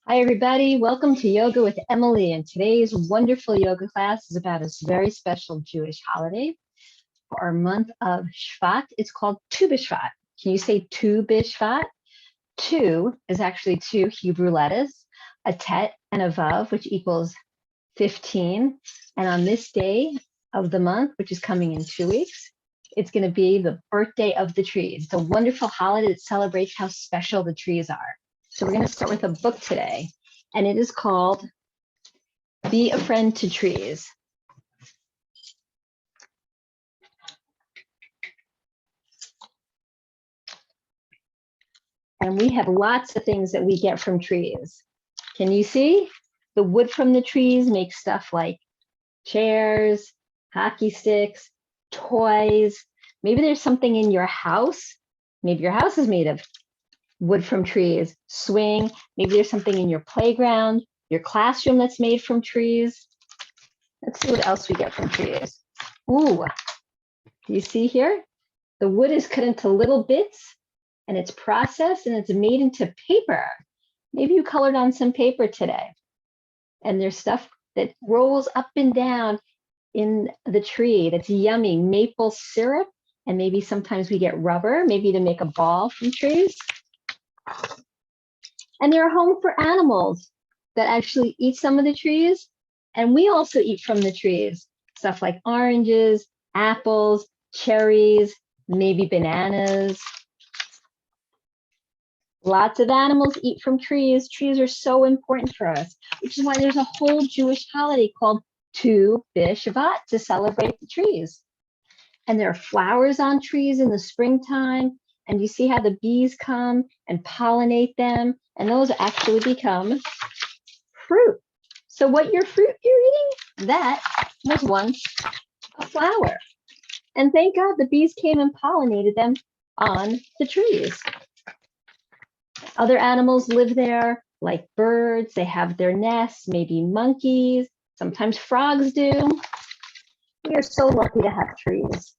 Hi, everybody. Welcome to Yoga with Emily. And today's wonderful yoga class is about a very special Jewish holiday for our month of Shvat. It's called Tu B'Shvat. Can you say Tu B'Shvat? Tu is actually two Hebrew letters, a tet and a vav, which equals 15. And on this day of the month, which is coming in 2 weeks, it's going to be the birthday of the trees. It's a wonderful holiday that celebrates how special the trees are. So we're going to start with a book today, and it is called Be a Friend to Trees. And we have lots of things that we get from trees. Can you see? The wood from the trees makes stuff like chairs, hockey sticks, toys. Maybe there's something in your house. Maybe your house is made of wood from trees, swing. Maybe there's something in your playground, your classroom that's made from trees. Let's see what else we get from trees. Ooh, do you see here? The wood is cut into little bits and it's processed and it's made into paper. Maybe you colored on some paper today. And there's stuff that rolls up and down in the tree that's yummy, maple syrup, and maybe sometimes we get rubber, maybe to make a ball from trees. And they're a home for animals that actually eat some of the trees. And we also eat from the trees, stuff like oranges, apples, cherries, maybe bananas. Lots of animals eat from trees. Trees are so important for us, which is why there's a whole Jewish holiday called Tu B'Shvat to celebrate the trees. And there are flowers on trees in the springtime. And you see how the bees come and pollinate them, and those actually become fruit. So what your fruit you're eating, that was once a flower. And thank God the bees came and pollinated them on the trees. Other animals live there, like birds. They have their nests, maybe monkeys. Sometimes frogs do. We are so lucky to have trees.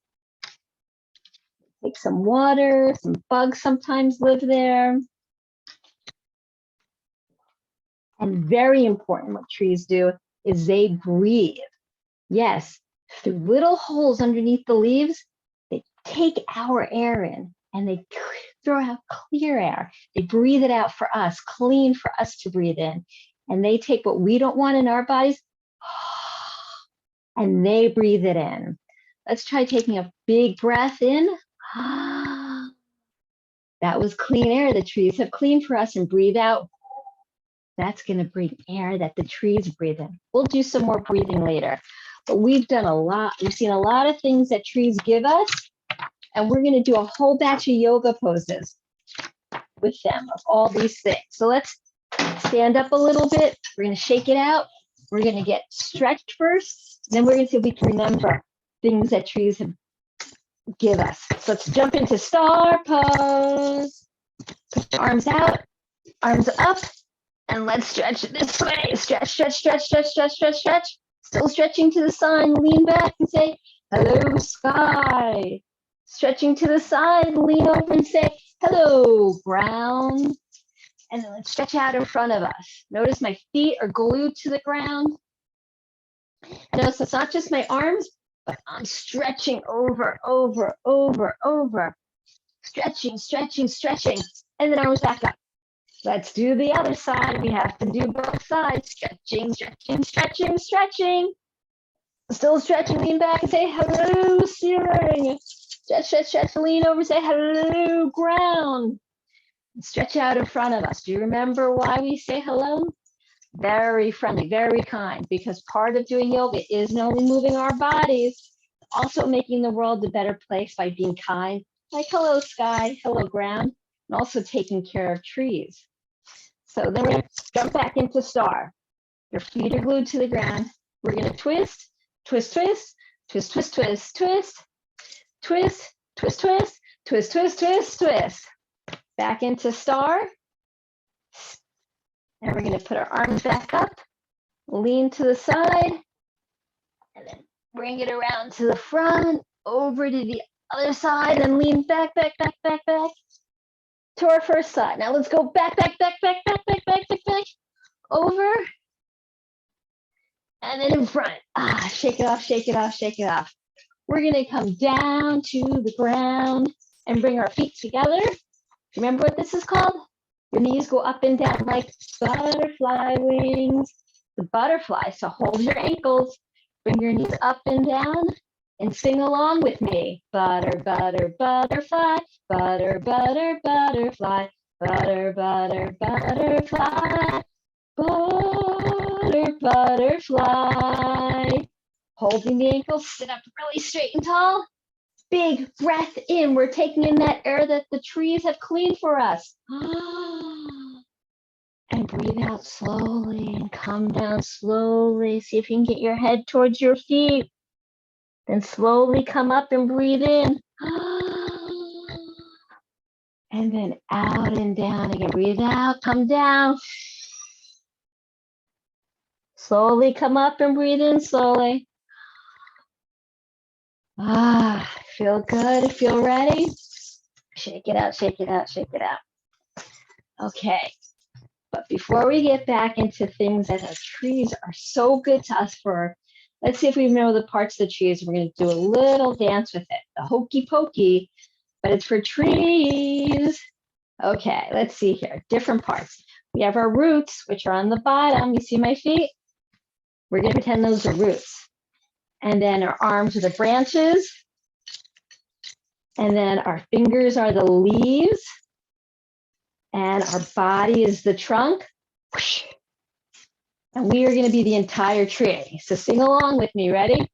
Take some water, some bugs sometimes live there. And very important, what trees do is they breathe. Yes, through little holes underneath the leaves, they take our air in and they throw out clear air. They breathe it out for us, clean for us to breathe in. And they take what we don't want in our bodies and they breathe it in. Let's try taking a big breath in. That was clean air the trees have cleaned for us, and breathe out. That's going to bring air that the trees breathe in. We'll do some more breathing later. But we've done a lot. We've seen a lot of things that trees give us, and we're going to do a whole batch of yoga poses with them of all these things. So let's stand up a little bit. We're going to shake it out. We're going to get stretched first. Then we're going to see if we can remember things that trees have give us. So let's jump into star pose. Put your arms out, arms up, and let's stretch this way. Stretch, stretch, stretch, stretch, stretch, stretch, stretch. Still stretching to the side. Lean back and say, hello, sky. Stretching to the side, lean over and say, hello, ground. And then let's stretch out in front of us. Notice my feet are glued to the ground. And notice it's not just my arms, but I'm stretching over. Stretching, stretching, stretching. And then arms back up. Let's do the other side. We have to do both sides. Stretching, stretching, stretching, stretching. Still stretching, lean back and say, hello, ceiling. Stretch, stretch, stretch, lean over, say, hello, ground. Stretch out in front of us. Do you remember why we say hello? Very friendly, very kind, because part of doing yoga is not only moving our bodies, also making the world a better place by being kind, like hello, sky, hello, ground, and also taking care of trees. So then we're going to jump back into star. Your feet are glued to the ground. We're going to twist, twist, twist, twist, twist, twist, twist, twist, twist, twist, twist, twist, twist, twist. Back into star. And we're going to put our arms back up, lean to the side, and then bring it around to the front, over to the other side, and lean back, back, back, back, back to our first side. Now let's go back, back, back, back, back, back, back, back, back. over, and then in front. Shake it off, shake it off, shake it off. We're gonna come down to the ground and bring our feet together. Remember what this is called? Your knees go up and down like butterfly wings. The butterfly, so hold your ankles, bring your knees up and down, and sing along with me. Butter, butter, butterfly, butter, butter, butterfly, butter, butter, butterfly, butter, butterfly. Holding the ankles, sit up really straight and tall. Big breath in. We're taking in that air that the trees have cleaned for us. And breathe out slowly and come down slowly. See if you can get your head towards your feet. Then slowly come up and breathe in. And then out and down again. Breathe out, come down. Slowly come up and breathe in slowly. Feel good, feel ready. Shake it out, shake it out, shake it out. Okay, but before we get back into things that our trees are so good to us for, let's see if we know the parts of the trees. We're going to do a little dance with it, the hokey pokey, but it's for trees. Okay, let's see here, different parts. We have our roots, which are on the bottom. You see my feet? We're going to pretend those are roots. And then our arms are the branches. And then our fingers are the leaves. And our body is the trunk. And we are going to be the entire tree. So sing along with me. Ready?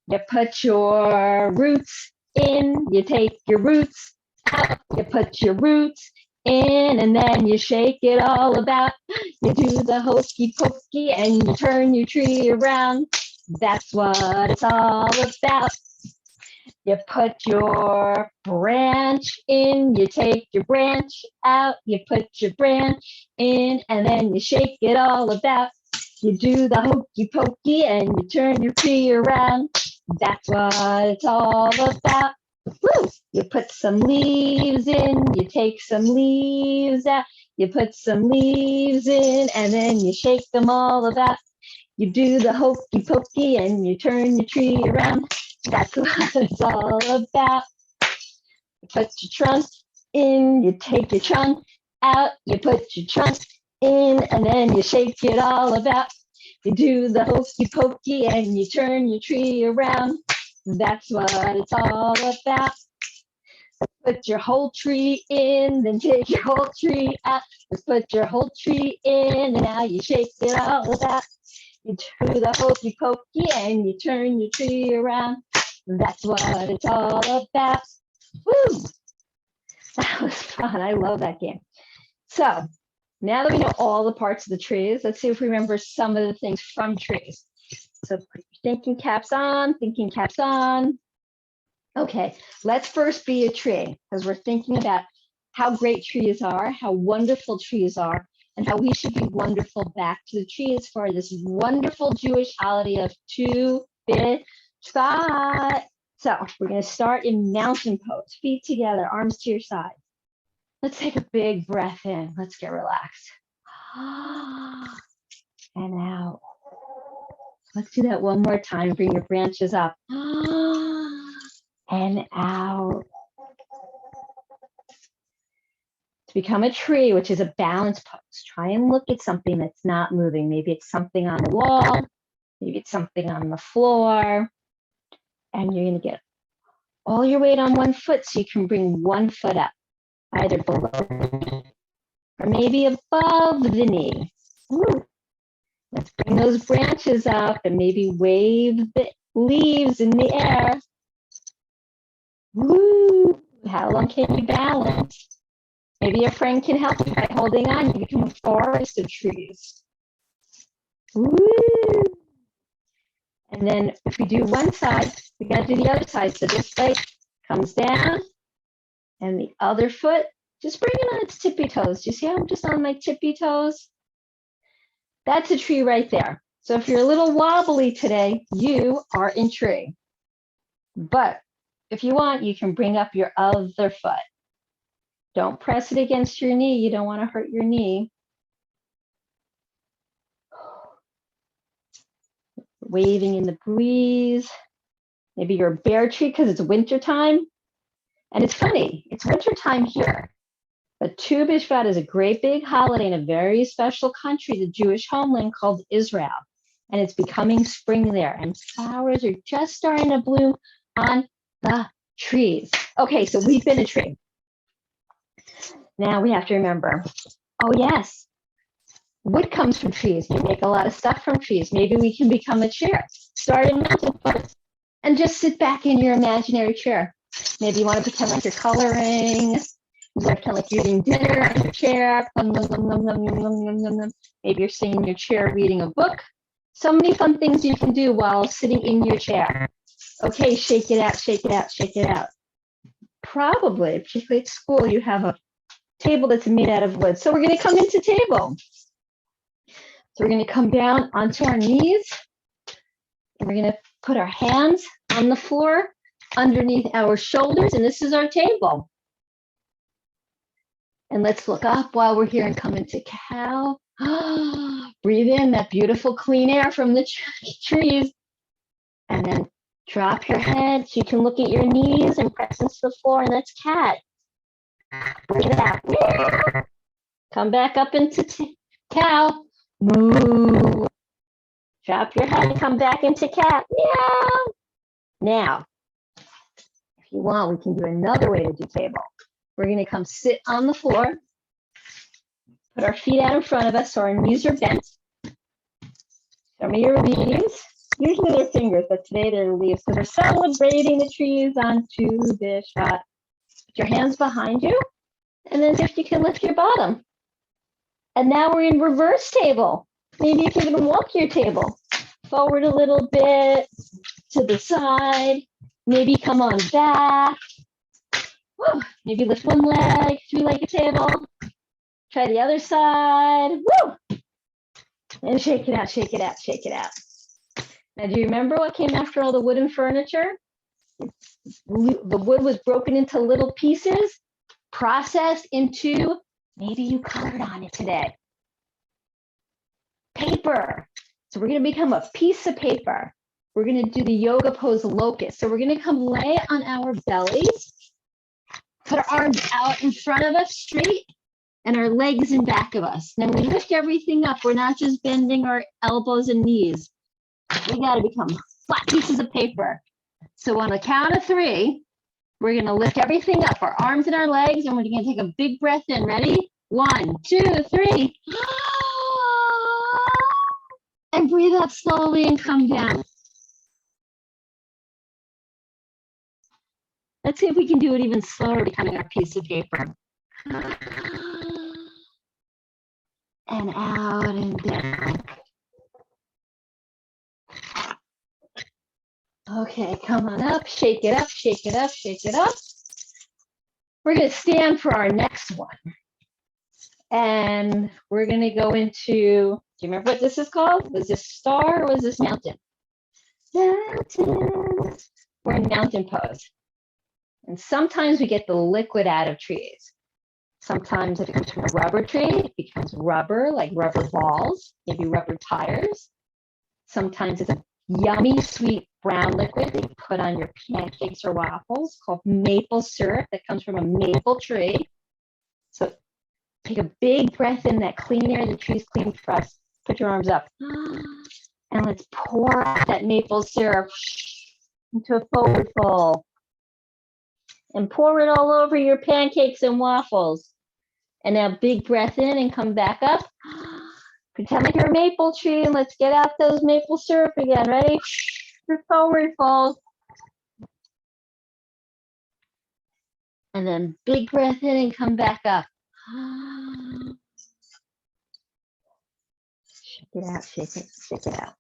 You put your roots in, you take your roots out, you put your roots in, and then you shake it all about. You do the hokey pokey and you turn your tree around. That's what it's all about. You put your branch in, you take your branch out, you put your branch in, and then you shake it all about. You do the hokey pokey and you turn your tree around. That's what it's all about. Woo! You put some leaves in, you take some leaves out, you put some leaves in, and then you shake them all about. You do the hokey pokey and you turn your tree around. That's what it's all about. You put your trunk in, you take your trunk out, you put your trunk in, and then you shake it all about. You do the hokey pokey and you turn your tree around. That's what it's all about. Put your whole tree in, then take your whole tree out. Just put your whole tree in, and now you shake it all about. You do the hokey pokey and you turn your tree around. That's what it's all about. Woo! That was fun. I love that game. So now that we know all the parts of the trees, let's see if we remember some of the things from trees. So put your thinking caps on, thinking caps on. Okay, let's first be a tree because we're thinking about how great trees are, how wonderful trees are, and how we should be wonderful back to the trees for this wonderful Jewish holiday of Tu B'Shvat. So we're going to start in mountain pose, feet together, arms to your side. Let's take a big breath in. Let's get relaxed. And out. Let's do that one more time. Bring your branches up. And out. To become a tree, which is a balance pose, try and look at something that's not moving. Maybe it's something on the wall. Maybe it's something on the floor. And you're going to get all your weight on one foot so you can bring one foot up, either below or maybe above the knee. Woo. Let's bring those branches up and maybe wave the leaves in the air. Woo! How long can you balance? Maybe your friend can help you by holding on. You become a forest of trees. Woo! And then if we do one side, we got to do the other side. So this leg comes down and the other foot, just bring it on its tippy toes. Do you see how I'm just on my tippy toes? That's a tree right there. So if you're a little wobbly today, you are in tree. But if you want, you can bring up your other foot. Don't press it against your knee. You don't want to hurt your knee. waving in the breeze. Maybe you're a bear tree because it's winter time. And it's funny, it's winter time here. But Tu B'Shvat is a great big holiday in a very special country, the Jewish homeland called Israel. And it's becoming spring there. And flowers are just starting to bloom on the trees. Okay, so we've been a tree. Now we have to remember, oh yes, wood comes from trees. We make a lot of stuff from trees. Maybe we can become a chair. Start in mountain post and just sit back in your imaginary chair. Maybe you want to pretend like you're coloring. You want to pretend like you're eating dinner in your chair. Maybe you're sitting in your chair reading a book. So many fun things you can do while sitting in your chair. Okay, shake it out, shake it out, shake it out. Probably, particularly at school, you have a table that's made out of wood. So we're going to come into table. So we're going to come down onto our knees. And we're going to put our hands on the floor underneath our shoulders. And this is our table. And let's look up while we're here and come into cow. Breathe in that beautiful clean air from the trees. And then drop your head so you can look at your knees and press into the floor. And that's cat. Breathe it out. Come back up into cow. Moo. Drop your head and come back into cat. Meow. Now, if you want, we can do another way to do table. We're going to come sit on the floor. Put our feet out in front of us so our knees are bent. Show me your leaves. Usually they're fingers, but today they're leaves because we're celebrating the trees on Tu B'Shvat. Put your hands behind you, and then if you can lift your bottom. And now we're in reverse table. Maybe you can even walk your table forward a little bit, to the side. Maybe come on back. Woo. Maybe lift one leg, three-legged table. Try the other side. Woo! And shake it out, shake it out, shake it out. Now, do you remember what came after all the wooden furniture? The wood was broken into little pieces, processed into, maybe you colored on it today, paper. So we're going to become a piece of paper. We're going to do the yoga pose locust. So we're going to come lay on our bellies, put our arms out in front of us straight, and our legs in back of us. Then we lift everything up. We're not just bending our elbows and knees. We got to become flat pieces of paper. So on the count of 3, we're going to lift everything up, our arms and our legs, and we're going to take a big breath in. Ready? 1, 2, 3. And breathe out slowly and come down. Let's see if we can do it even slower, becoming our piece of paper. And out and down. Okay, come on up, shake it up, shake it up, shake it up. We're going to stand for our next one. And we're going to go into, do you remember what this is called? Was this star or was this mountain? Mountains. We're in mountain pose. And sometimes we get the liquid out of trees. Sometimes if it comes from a rubber tree, it becomes rubber, like rubber balls, maybe rubber tires. Sometimes it's a yummy, sweet brown liquid that you put on your pancakes or waffles called maple syrup that comes from a maple tree. So take a big breath in that clean air, the tree's clean for us. Put your arms up. And let's pour out that maple syrup into a forward fold. And pour it all over your pancakes and waffles. And now big breath in and come back up. Pretend like you're a maple tree and let's get out those maple syrup again. Ready? Forward fold. And then big breath in and come back up. Shake it out, shake it out.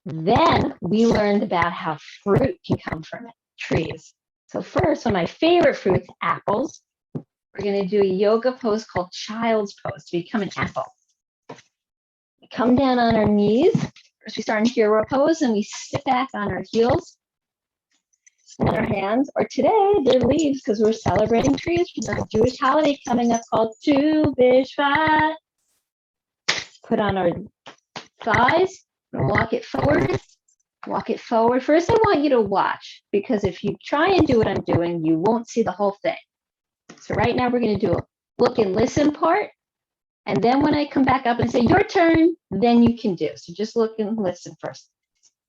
Then we learned about how fruit can come from trees. So first, one of my favorite fruits, apples. We're going to do a yoga pose called child's pose to become an apple. We come down on our knees. First, we start in hero pose and we sit back on our heels and our hands. Or today, they're leaves because we're celebrating trees for the Jewish holiday coming up called Tu B'Shvat. Put on our thighs Walk it forward. Walk it forward. First, I want you to watch, because if you try and do what I'm doing, you won't see the whole thing. So right now we're going to do a look and listen part. And then when I come back up and say your turn, then you can do. So just look and listen first.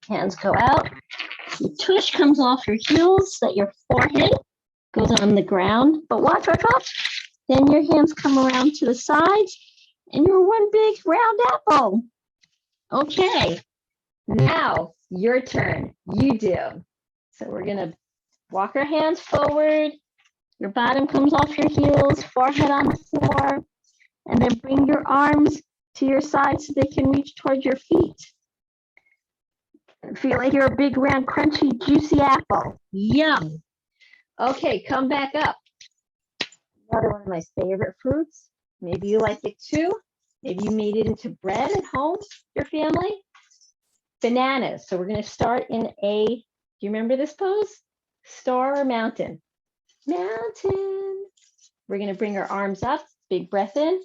Hands go out. Your tush comes off your heels, so that your forehead goes on the ground. But watch. Then your hands come around to the sides, and you're one big round apple. Okay. Now, your turn. You do. So we're going to walk our hands forward. Your bottom comes off your heels, forehead on the floor, and then bring your arms to your sides so they can reach towards your feet. Feel like you're a big, round, crunchy, juicy apple. Yum. Okay, come back up. Another one of my favorite fruits. Maybe you like it too. Maybe you made it into bread at home, your family. Bananas. So we're going to start in a, do you remember this pose? Star or mountain? Mountain. We're going to bring our arms up, big breath in.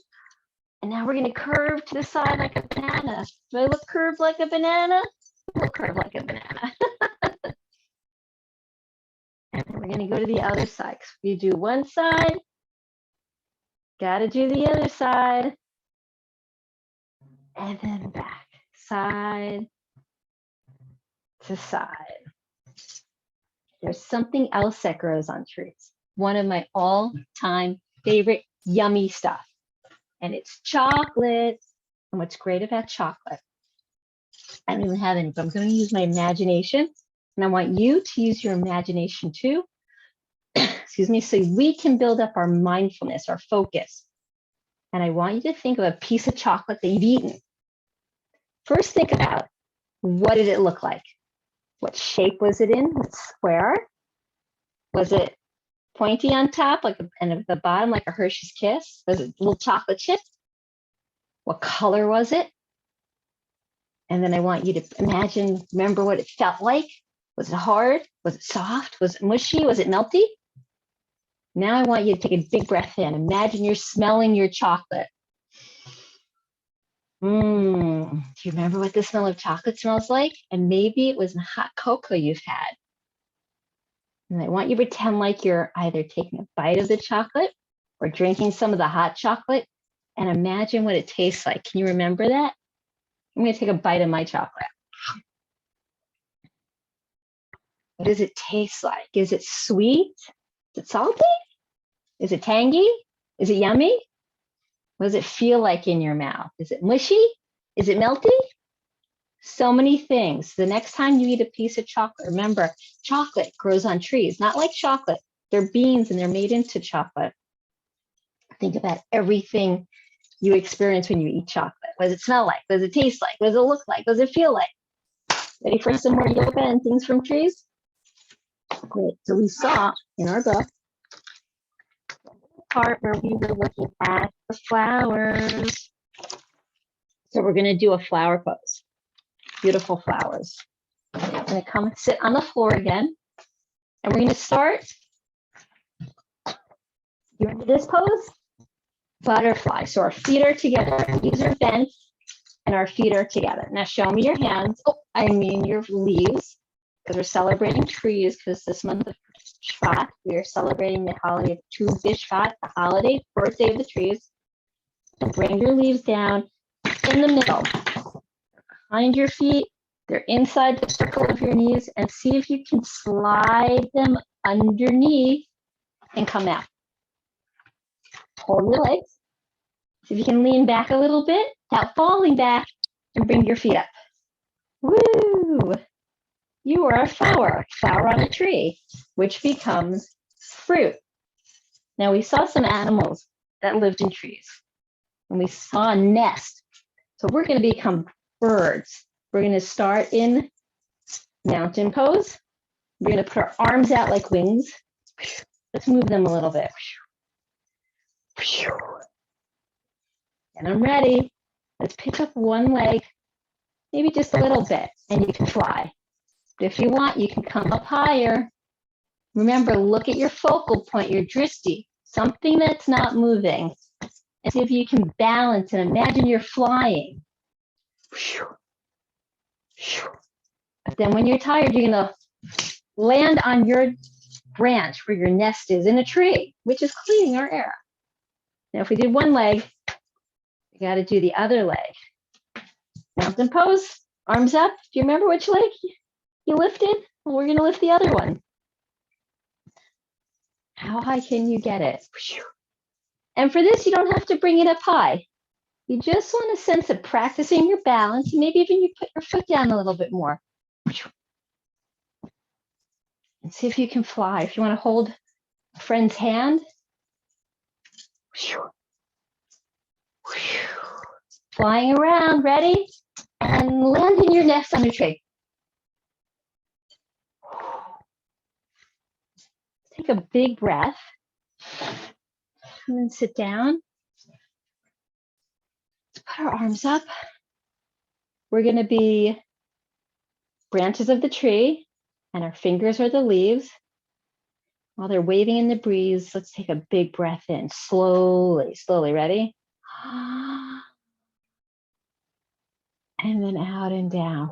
And now we're going to curve to the side like a banana. Do I look curved like a banana? I look curved like a banana. And we're going to go to the other side. You do one side. Got to do the other side. And then back. Side to side. There's something else that grows on trees. One of my all-time favorite yummy stuff. And it's chocolate. And what's great about chocolate, I don't even have any, but I'm going to use my imagination. And I want you to use your imagination too. Excuse me, so we can build up our mindfulness, our focus. And I want you to think of a piece of chocolate that you've eaten. First, think about, what did it look like? What shape was it in? Was it square? Was it pointy on top, and at the bottom, like a Hershey's Kiss? Was it little chocolate chip? What color was it? And then I want you to imagine, remember what it felt like. Was it hard? Was it soft? Was it mushy? Was it melty? Now I want you to take a big breath in. Imagine you're smelling your chocolate. Do you remember what the smell of chocolate smells like? And maybe it was a hot cocoa you've had. And I want you to pretend like you're either taking a bite of the chocolate or drinking some of the hot chocolate, and imagine what it tastes like. Can you remember that? I'm going to take a bite of my chocolate. What does it taste like? Is it sweet? Is it salty? Is it tangy? Is it yummy? What does it feel like in your mouth? Is it mushy? Is it melty? So many things. The next time you eat a piece of chocolate, remember, chocolate grows on trees, not like chocolate. They're beans and they're made into chocolate. Think about everything you experience when you eat chocolate. What does it smell like? What does it taste like? What does it look like? What does it feel like? Ready for some more yoga and things from trees? Great. So we saw in our book part where we were looking at the flowers. So we're going to do a flower pose. Beautiful flowers. I'm going to come sit on the floor again. And we're going to start. You ready for this pose? Butterfly. So our feet are together. These are bent. And our feet are together. Now show me your hands. Oh, I mean your leaves. Because we're celebrating trees. Because this month of Shvat, we are celebrating the holiday of Tu B'Shvat, the holiday, birthday of the trees. And bring your leaves down in the middle. Behind your feet. They're inside the circle of your knees. And see if you can slide them underneath and come out. Hold your legs. See if you can lean back a little bit without falling back and bring your feet up. Woo! You are a flower on a tree, which becomes fruit. Now we saw some animals that lived in trees and we saw a nest. So we're going to become birds. We're going to start in mountain pose. We're going to put our arms out like wings. Let's move them a little bit. And I'm ready. Let's pick up one leg, maybe just a little bit, and you can fly. But if you want, you can come up higher. Remember, look at your focal point, your drishti, something that's not moving. And see if you can balance and imagine you're flying. But then when you're tired, you're gonna land on your branch where your nest is in a tree, which is cleaning our air. Now, if we did one leg, we got to do the other leg. Mountain pose, arms up. Do you remember which leg you lifted? Well, we're going to lift the other one. How high can you get it? And for this, you don't have to bring it up high. You just want a sense of practicing your balance. Maybe even you put your foot down a little bit more. And see if you can fly. If you want to hold a friend's hand. Flying around, ready? And land in your nest on your tree. Take a big breath. And then sit down. Let's put our arms up. We're going to be branches of the tree, and our fingers are the leaves. While they're waving in the breeze, let's take a big breath in. Slowly, slowly. Ready? And then out and down.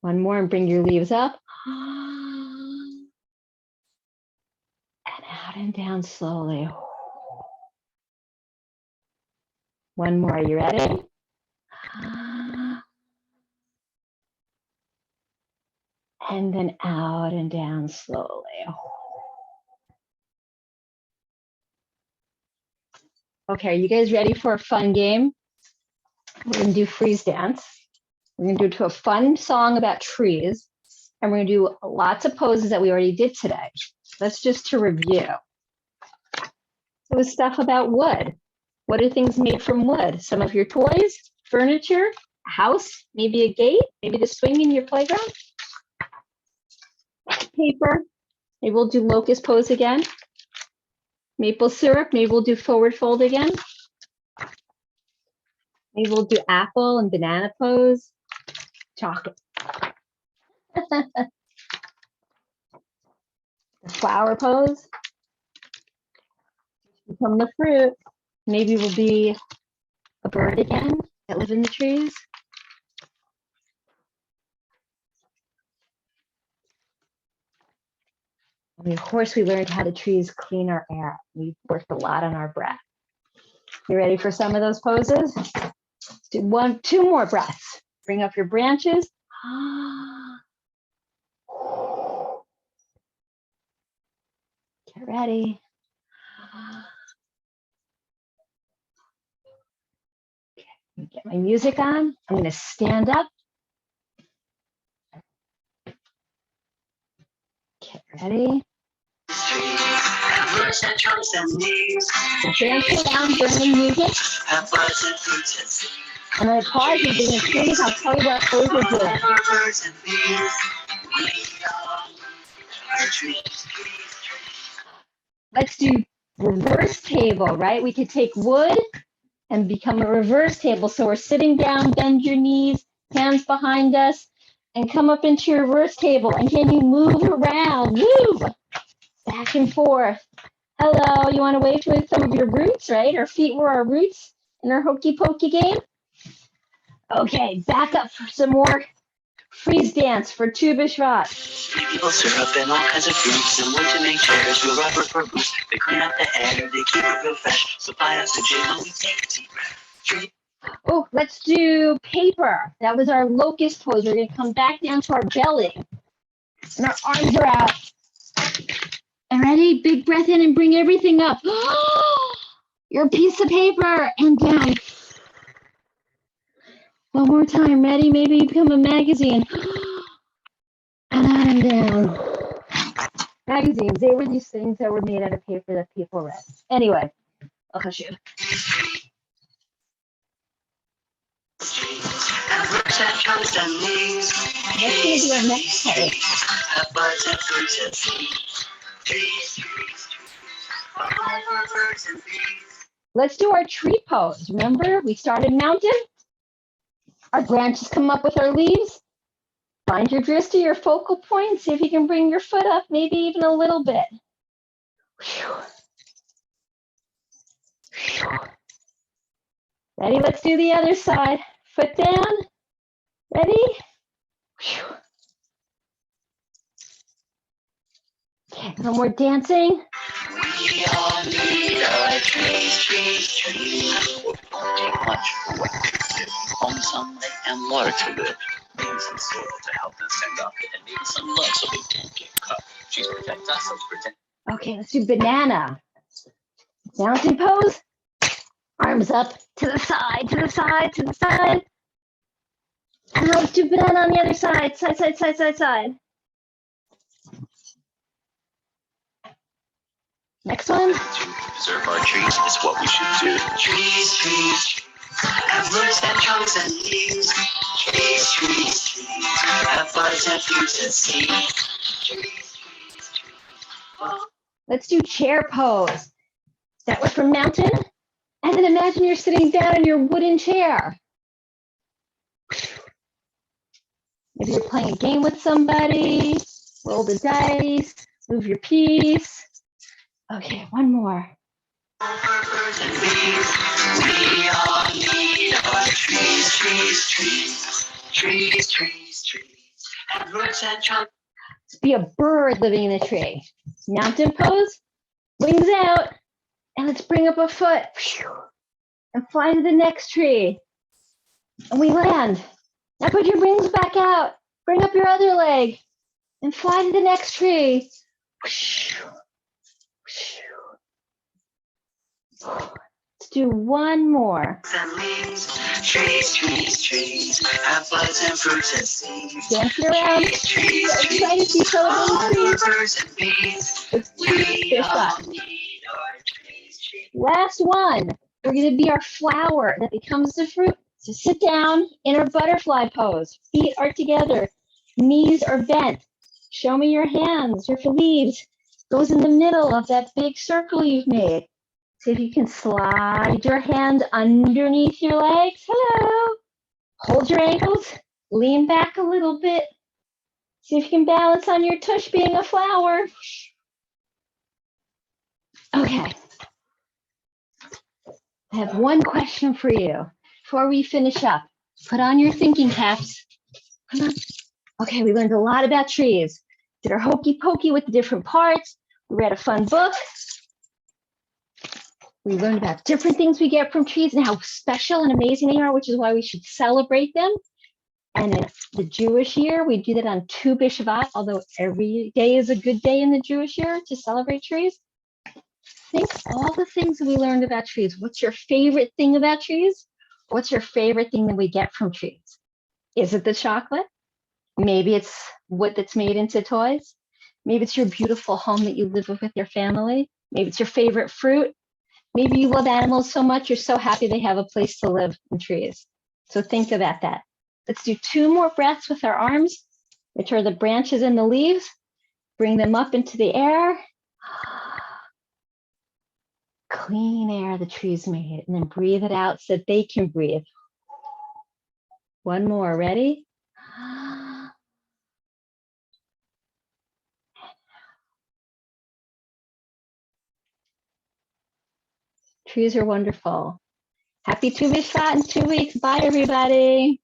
One more, and bring your leaves up. And out and down slowly. One more. Are you ready? And then out and down slowly. Okay, are you guys ready for a fun game? We're going to do freeze dance. We're going to do it to a fun song about trees. And we're going to do lots of poses that we already did today. That's just to review. So it's stuff about wood. What are things made from wood? Some of your toys, furniture, a house, maybe a gate, maybe the swing in your playground. Paper, maybe we'll do locust pose again. Maple syrup, maybe we'll do forward fold again. Maybe we'll do apple and banana pose. Chocolate. The flower pose. Become the fruit. Maybe we'll be a bird again that live in the trees. And of course, we learned how the trees clean our air. We worked a lot on our breath. You ready for some of those poses? Do two more breaths. Bring up your branches. Get ready. Okay, get my music on. I'm going to stand up. Get ready. Dance around during the music. And I pause and begin to sing. I'll tell you what pose we're doing. Let's do reverse table, right? We could take wood and become a reverse table. So we're sitting down, bend your knees, hands behind us, and come up into your reverse table. And can you move around? Woo! Back and forth. Hello, you want to wave to some of your roots, right? Our feet were our roots in our hokey pokey game. Okay, back up for some more freeze dance for Tu B'Shvat. People syrup and all kinds of fruits and wood to make chairs, real rubber for boots. They clean out the air, they keep it real fresh. Supply oxygen when we take a deep breath. Oh, let's do paper. That was our locust pose. We're going to come back down to our belly. And our arms are out. And ready? Big breath in and bring everything up. Your piece of paper and down. One more time. Ready? Maybe you become a magazine. And out and down. Magazines, they were these things that were made out of paper that people read. Anyway, I'll hush you. Let's do our next pose. Let's do our tree pose. Remember, we started mountain. Our branches come up with our leaves. Find your drishti, your focal point. See if you can bring your foot up, maybe even a little bit. Ready? Let's do the other side. foot down. Ready? Whew. Okay, a little more dancing. We all need our trees. Take much for what trees do. Home, sunlight, and water to live. Maybe some soil to help them stand up, and maybe some love so they don't get cut. Trees protect us, let's protect. Okay, let's do banana. Mountain pose. Arms up to the side, to the side, to the side. And let's do banana on the other side. Side, side, side, side, side. Next one. To preserve our trees is what we should do. Trees have roots and trunks and leaves. Trees have buds and fruits and seeds. Trees. Let's do chair pose. That was from mountain. And then imagine you're sitting down in your wooden chair. Maybe you're playing a game with somebody. Roll the dice. Move your piece. Okay, one more. Birds and bees, we all need our trees. Have roots and trunks. Let's be a bird living in a tree. Mountain pose. Wings out. And let's bring up a foot. And fly to the next tree. And we land. Now put your wings back out. Bring up your other leg. And fly to the next tree. Let's do one more. And leaves, trees, have buds and fruits and seeds. Dancing around. Trees, Excited to be celebrating trees. birds and bees, Let's do we fish all up. need our trees. Last one. We're going to be our flower that becomes the fruit. So sit down in our butterfly pose. Feet are together. Knees are bent. Show me your hands. Your leaves goes in the middle of that big circle you've made. See if you can slide your hand underneath your legs. Hello. Hold your ankles. Lean back a little bit. See if you can balance on your tush being a flower. Okay. I have one question for you before we finish up. Put on your thinking caps. Come on. Okay, we learned a lot about trees. Did our hokey pokey with the different parts. We read a fun book. We learned about different things we get from trees and how special and amazing they are, which is why we should celebrate them. And in the Jewish year, we do that on Tu B'Shvat, although every day is a good day in the Jewish year to celebrate trees. Think all the things that we learned about trees. What's your favorite thing about trees? What's your favorite thing that we get from trees? Is it the chocolate? Maybe it's wood that's made into toys. Maybe it's your beautiful home that you live with your family. Maybe it's your favorite fruit. Maybe you love animals so much, you're so happy they have a place to live in trees. So think about that. Let's do 2 more breaths with our arms, which are the branches and the leaves. Bring them up into the air. Clean air the trees made, and then breathe it out so that they can breathe. One more, ready? Trees are wonderful. Happy Tu B'Shvat in 2 weeks. Bye, everybody.